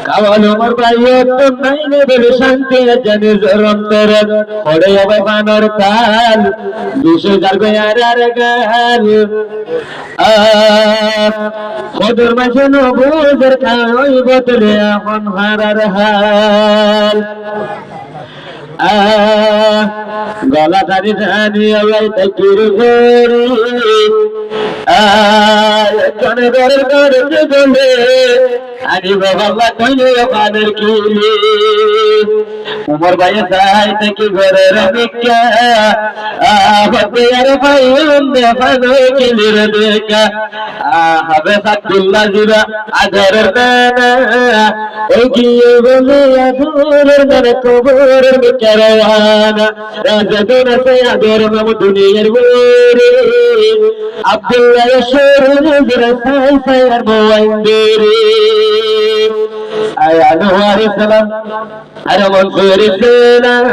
কাওয়াল উমর ভাইয়ে তো নাই নেবের শান্তি জানি জরন্তর পড়ে হবে বানর তাল দুশো যাবে আর গাল কদর মাঝে নবুজের খাওয়াই বদলে এখন হারার হাল গলা ধারি ধানি আলাই তাকির গরি জনে ঘরের ঘরে গলে আনি বাবা কইলে বাদের কিলি উমর ভাই যাই থেকে ঘরের ভিক্ষা বাদে আর ভাই উন্দে ফানো কিলির দেখা হবে সাকুল্লা জিরা আদরের নানা ওই গিয়ে বলে আদরের নানা কবরের বিচারানা রাজদুন সে আদর মাম দুনিয়ার বরে আব্দুল্লাহ শরীর জিরা সাই সাইর মোয়াইন্দিরে আয়া নোয়ার সালাম আর মনসুর সালাম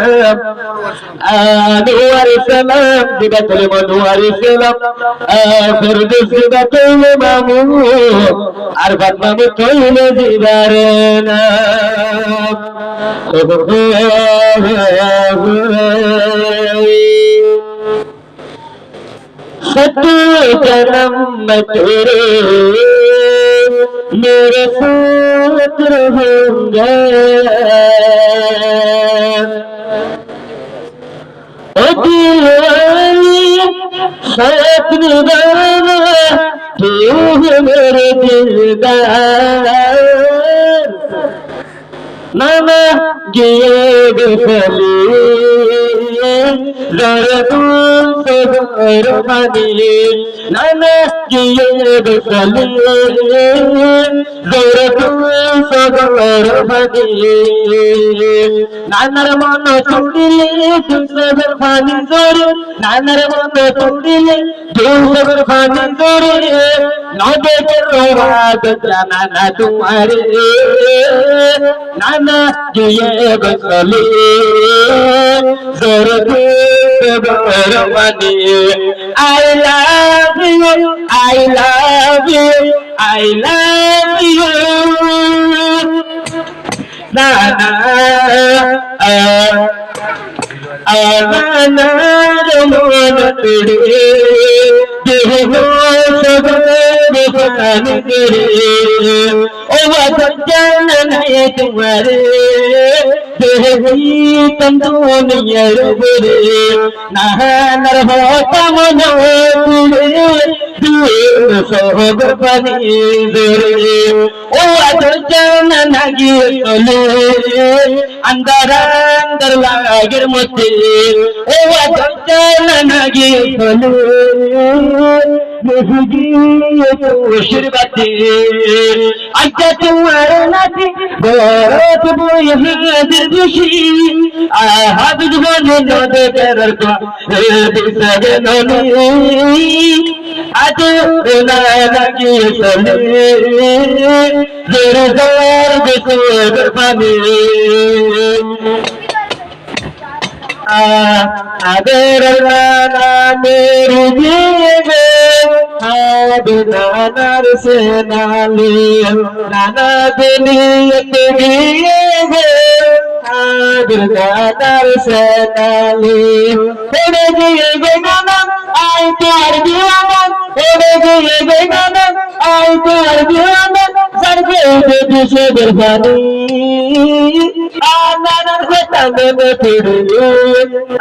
নোয়ার সালাম দিবাতুল মনোয়ার সালাম ফেরদৌস দিবাতুল মামু আর বাদমামু কইলে দিবারে না सत्तू जन्म में तेरे मेरे साथ रहूंगा ओ दीवानी साथ निभाना तू है मेरे दिलदार नाना गिए बेफली जरदून से गरमानी नाना गिए बेफली जरदून से गरमानी नानार मन तुड़िले दूसर पानी जोरे नानार मन तुड़िले दूसर पानी जोरे नौबे के रोवाद जाना ना तुम्हारे नाना गिए बेफली Ramadan, I love you, I love you, I love you. Na na, na ramona tere, deho sabare bani tere, o wadana nae tumhare. देही तंदुनिया रे नहर होता मनो तुले दूर सोहब बनी रे ओ अजन नगी तोले अंदर अंदर लागिर मुते ओ अजन नगी तोले मुझगी तो शिरबती अच्छा तुम्हारे नाती गोरत बोई दिलखुशी हाबिज बने नदे कर को दिसगे ननी आज ना लगी सले जर जर बिसर पानी आदर नाना मेरी जीवे नानार से नाले नाना दुनियत जीवे आदर नानार से नाले तेरे जीवे नाना आई प्यार दीवाना तेरे जीवे नाना आई प्यार दीवाना सरगे दे से बरबानी नानार से तंगे में फिरे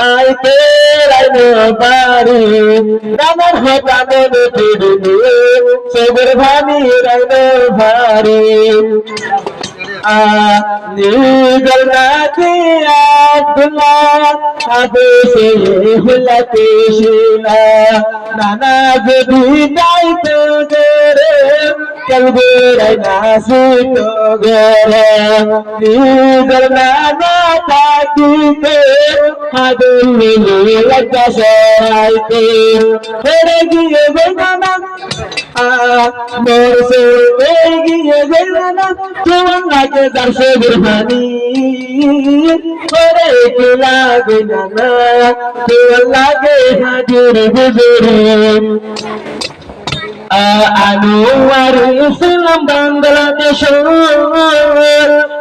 आई तेरा नो बारी नानार से तंगे में फिरे सबर भानी रनो भारी निगलना के आदला आदे से हुला पेशना नाना भी नाई तो गेरे कल बेरा नासी तो गेरे निगलना ना ताकी के आदे मिली लगा सरायते तेरे गिये बेगाना मोर से गिये बेगाना तुम आके दर्शे बिरहानी ओरे किला बिना तू लागे हाजिर गुजरे আনোয়ার ইসলাম বাংলাদেশ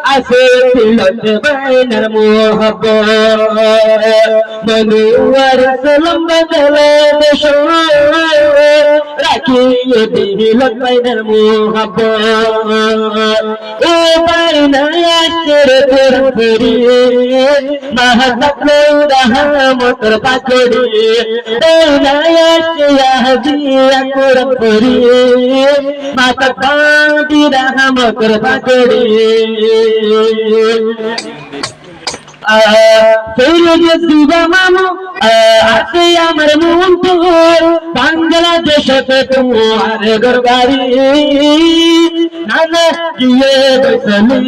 আছে তিলত বাইনার মোহব্বত মনোয়ার ইসলাম বাংলাদেশ রাখিয়ে তিলত বাইনার মোহব্বত ও বাইনা আশের পুরি মাহাতপ্লো রহমতর পাকড়ি বাইনা আশিয়া দিয়া কুরপুরি মাতা কাঁদি রহমতর পাকড়ি ফিরে দিবা মামু আছে আমার মন তোর বাংলাদেশতে তোমার গরবারি নানা গিয়ে বসলি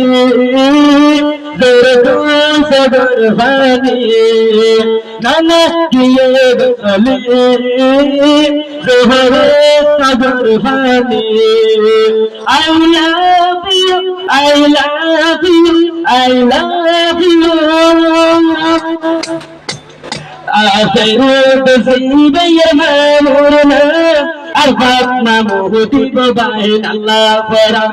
দূর দূর সদর ভানি নানা গিয়ে বসলি জোহরে সদর ভানি I love you I love you I love you آخر بسيب يمامورنا أرفقنا مهتب بين الله فرا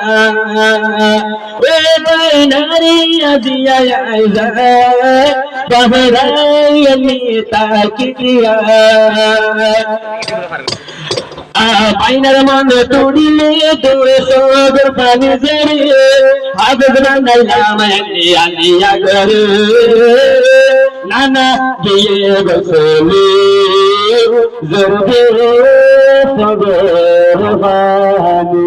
وبين رياضيا يا عزاء بهراي ميتاكيا বাইনার মন তুড়িলে তোরে সগর পানি জড়িয়ে হাফেজ বানাইলাম আলিয়া করে নানা গিয়ে বসলি জরবে সগর পানি